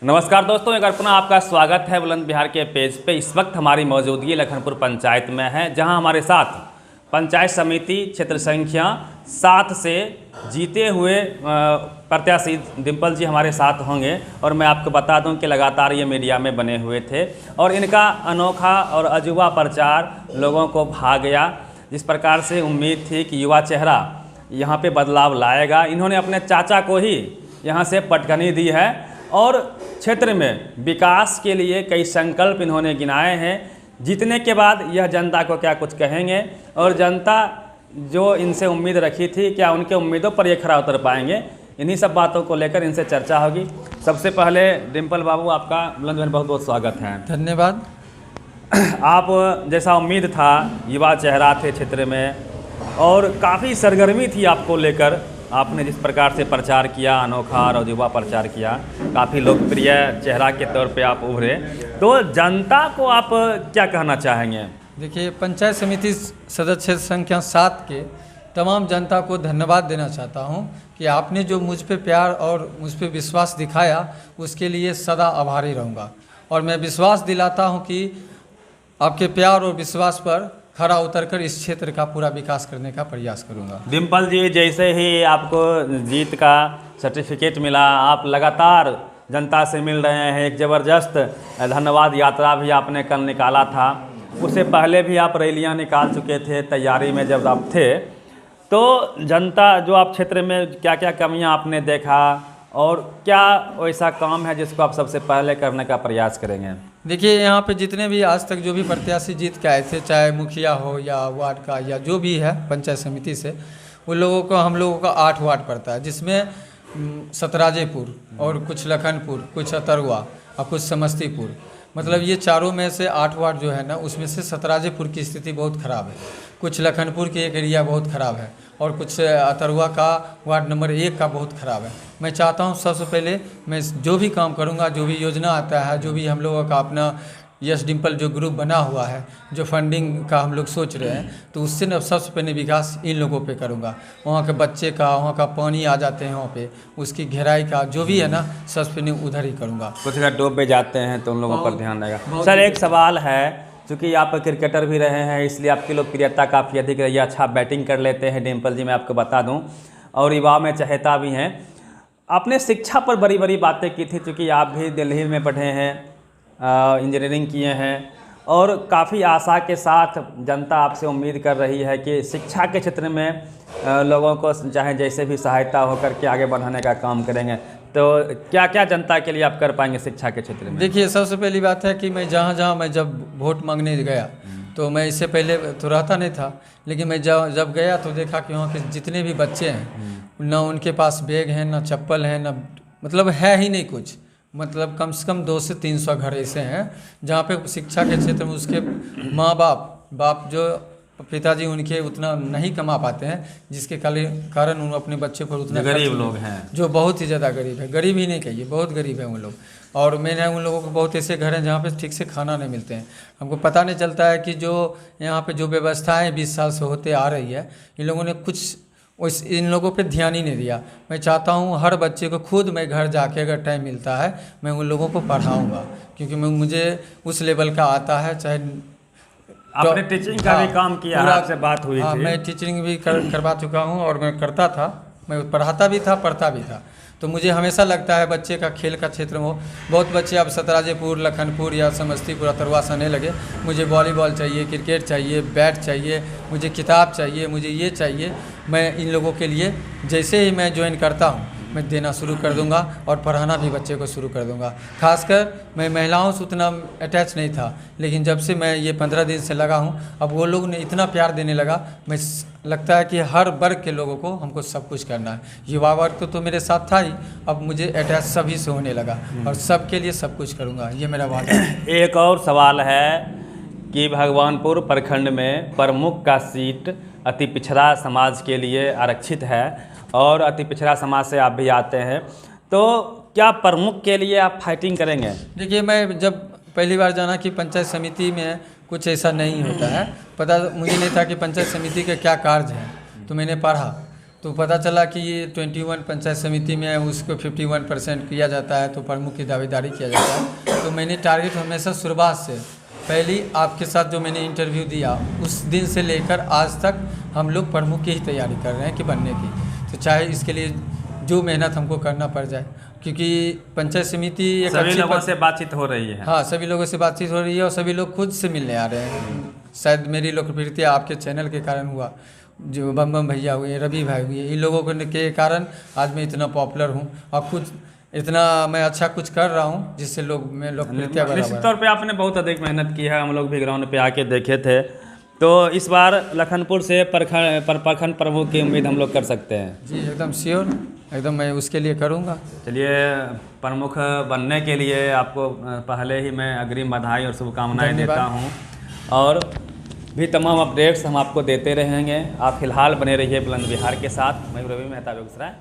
नमस्कार दोस्तों, एक बार पुनः आपका स्वागत है बुलंद बिहार के पेज पे। इस वक्त हमारी मौजूदगी लखनपुर पंचायत में है, जहां हमारे साथ पंचायत समिति क्षेत्र संख्या 7 से जीते हुए प्रत्याशी डिम्पल जी हमारे साथ होंगे। और मैं आपको बता दूं कि लगातार ये मीडिया में बने हुए थे और इनका अनोखा और अजूबा प्रचार लोगों को भा गया। जिस प्रकार से उम्मीद थी कि युवा चेहरा यहाँ पे बदलाव लाएगा, इन्होंने अपने चाचा को ही यहाँ से पटकनी दी है और क्षेत्र में विकास के लिए कई संकल्प इन्होंने गिनाए हैं। जीतने के बाद यह जनता को क्या कुछ कहेंगे और जनता जो इनसे उम्मीद रखी थी, क्या उनके उम्मीदों पर ये खरा उतर पाएंगे, इन्हीं सब बातों को लेकर इनसे चर्चा होगी। सबसे पहले डिम्पल बाबू, आपका बुलंद बिहार बहुत बहुत स्वागत है। धन्यवाद। आप जैसा उम्मीद था, युवा चेहरा थे क्षेत्र में और काफ़ी सरगर्मी थी आपको लेकर। आपने जिस प्रकार से प्रचार किया, अनोखा और अजूबा प्रचार किया, काफ़ी लोकप्रिय चेहरा के तौर पे आप उभरे। तो जनता को आप क्या कहना चाहेंगे? देखिए, पंचायत समिति सदस्य क्षेत्र संख्या 7 के तमाम जनता को धन्यवाद देना चाहता हूं कि आपने जो मुझ पे प्यार और मुझ पे विश्वास दिखाया, उसके लिए सदा आभारी रहूँगा। और मैं विश्वास दिलाता हूं कि आपके प्यार और विश्वास पर खरा उतरकर इस क्षेत्र का पूरा विकास करने का प्रयास करूंगा। डिम्पल जी, जैसे ही आपको जीत का सर्टिफिकेट मिला, आप लगातार जनता से मिल रहे हैं। एक ज़बरदस्त धन्यवाद यात्रा भी आपने कल निकाला था। उससे पहले भी आप रैलियां निकाल चुके थे तैयारी में जब आप थे। तो जनता जो आप क्षेत्र में क्या क्या कमियां आपने देखा और क्या ऐसा काम है जिसको आप सबसे पहले करने का प्रयास करेंगे? देखिए, यहाँ पे जितने भी आज तक जो भी प्रत्याशी जीत के आए थे, चाहे मुखिया हो या वार्ड का या जो भी है पंचायत समिति से, उन लोगों को हम लोगों का 8 वार्ड पड़ता है, जिसमें सतराजेपुर और कुछ लखनपुर, कुछ अतरवा और कुछ समस्तीपुर, मतलब ये चारों में से 8 वार्ड जो है ना, उसमें से सतराजेपुर की स्थिति बहुत ख़राब है। कुछ लखनपुर की एक एरिया बहुत ख़राब है और कुछ अतरवा का वार्ड नंबर 1 का बहुत ख़राब है। मैं चाहता हूं सबसे पहले मैं जो भी काम करूंगा, जो भी योजना आता है, जो भी हम लोगों का अपना यस डिम्पल जो ग्रुप बना हुआ है, जो फंडिंग का हम लोग सोच रहे हैं, तो उससे न सबसे पहले विकास इन लोगों पे करूंगा। वहाँ के बच्चे का, वहाँ का पानी आ जाते हैं वहाँ पे, उसकी घेराई का जो भी है ना, सबसे पहले उधर ही करूँगा। कुछ अगर डूब में जाते हैं तो उन लोगों पर ध्यान रहेगा। सर, एक सवाल है, चूँकि आप क्रिकेटर भी रहे हैं, इसलिए आपकी लोकप्रियता काफ़ी अधिक रही है। अच्छा बैटिंग कर लेते हैं डिम्पल जी, मैं आपको बता दूं, और युवा में चहेता भी हैं। आपने शिक्षा पर बड़ी बड़ी बातें की थी, चूँकि आप भी दिल्ली में पढ़े हैं, इंजीनियरिंग किए हैं और काफ़ी आशा के साथ जनता आपसे उम्मीद कर रही है कि शिक्षा के क्षेत्र में लोगों को चाहे जैसे भी सहायता होकर के आगे बढ़ाने का काम करेंगे। तो क्या क्या जनता के लिए आप कर पाएंगे शिक्षा के क्षेत्र में? देखिए, सबसे पहली बात है कि मैं जहाँ मैं जब वोट मांगने गया, तो मैं इससे पहले तो रहता नहीं था, लेकिन मैं जब गया तो देखा कि वहाँ के जितने भी बच्चे हैं, ना उनके पास बैग है, ना चप्पल है, ना मतलब है ही नहीं कुछ। मतलब कम से कम 200 से 300 घर ऐसे हैं जहाँ पे शिक्षा के क्षेत्र में उसके माँ बाप जो पिताजी उनके उतना नहीं कमा पाते हैं, जिसके कारण उन अपने बच्चे पर उतना गरीब लोग हैं, जो बहुत ही ज़्यादा गरीब है। गरीब ही नहीं कहिए, बहुत गरीब है उन लोग। और मैंने उन लोगों को बहुत ऐसे घर हैं जहाँ पे ठीक से खाना नहीं मिलते हैं। हमको पता नहीं चलता है कि जो यहाँ पे जो व्यवस्थाएं 20 साल से होते आ रही है, इन लोगों ने कुछ इन लोगों पे ध्यान ही नहीं दिया। मैं चाहता हूँ हर बच्चे को खुद मैं घर जाके अगर टाइम मिलता है, मैं उन लोगों को पढ़ाऊँगा, क्योंकि मुझे उस लेवल का आता है। चाहे आपने टीचिंग का भी काम किया है, आपसे बात हुई थी। मैं टीचिंग भी करवा चुका हूँ और मैं करता था, मैं पढ़ाता भी था, पढ़ता भी था। तो मुझे हमेशा लगता है बच्चे का खेल का क्षेत्र में हो। बहुत बच्चे अब सतराजेपुर, लखनपुर या समस्तीपुर, अतरवा से आने लगे, मुझे वॉलीबॉल चाहिए, क्रिकेट चाहिए, बैट चाहिए, मुझे किताब चाहिए, मुझे ये चाहिए। मैं इन लोगों के लिए जैसे ही मैं ज्वाइन करता हूँ, मैं देना शुरू कर दूंगा और पढ़ाना भी बच्चे को शुरू कर दूंगा। खासकर मैं महिलाओं से उतना अटैच नहीं था, लेकिन जब से मैं ये 15 दिन से लगा हूँ, अब वो लोग ने इतना प्यार देने लगा। मैं लगता है कि हर वर्ग के लोगों को हमको सब कुछ करना है। युवा वर्ग तो मेरे साथ था ही, अब मुझे अटैच सभी से होने लगा और सबके लिए सब कुछ करूँगा, ये मेरा वादा है। एक और सवाल है कि भगवानपुर प्रखंड में प्रमुख का सीट अति पिछड़ा समाज के लिए आरक्षित है और अति पिछड़ा समाज से आप भी आते हैं, तो क्या प्रमुख के लिए आप फाइटिंग करेंगे? देखिए, मैं जब पहली बार जाना कि पंचायत समिति में कुछ ऐसा नहीं होता है, पता मुझे नहीं था कि पंचायत समिति के क्या कार्य हैं, तो मैंने पढ़ा तो पता चला कि ये 21 पंचायत समिति में उसको 51% किया जाता है, तो प्रमुख की दावेदारी किया जाता है। तो मैंने टारगेट हमेशा शुरुआत से पहली आपके साथ जो मैंने इंटरव्यू दिया उस दिन से लेकर आज तक हम लोग प्रमुख की ही तैयारी कर रहे हैं कि बनने की। तो चाहे इसके लिए जो मेहनत हमको करना पड़ जाए, क्योंकि पंचायत समिति एक सभी अच्छी लोगों से बातचीत हो रही है। हाँ, सभी लोगों से बातचीत हो रही है और सभी लोग खुद से मिलने आ रहे हैं। शायद मेरी लोकप्रियता आपके चैनल के कारण हुआ, जो बम बम भैया हुए, रवि भाई हुए, इन लोगों के कारण आज मैं इतना पॉपुलर हूँ और कुछ इतना मैं अच्छा कुछ कर रहा हूँ जिससे लोग में लोकप्रियता निश्चित तौर पे आपने बहुत अधिक मेहनत की है, हम लोग भी ग्राउंड पे आके देखे थे। तो इस बार लखनपुर से प्रखंड प्रमुख की उम्मीद हम लोग कर सकते हैं? जी एकदम श्योर, एकदम मैं उसके लिए करूँगा। चलिए, प्रमुख बनने के लिए आपको पहले ही मैं अग्रिम बधाई और शुभकामनाएं देता हूं, और भी तमाम अपडेट्स हम आपको देते रहेंगे। आप फिलहाल बने रहिए बुलंद बिहार के साथ। मैं रवि मेहता, बेगूसराय।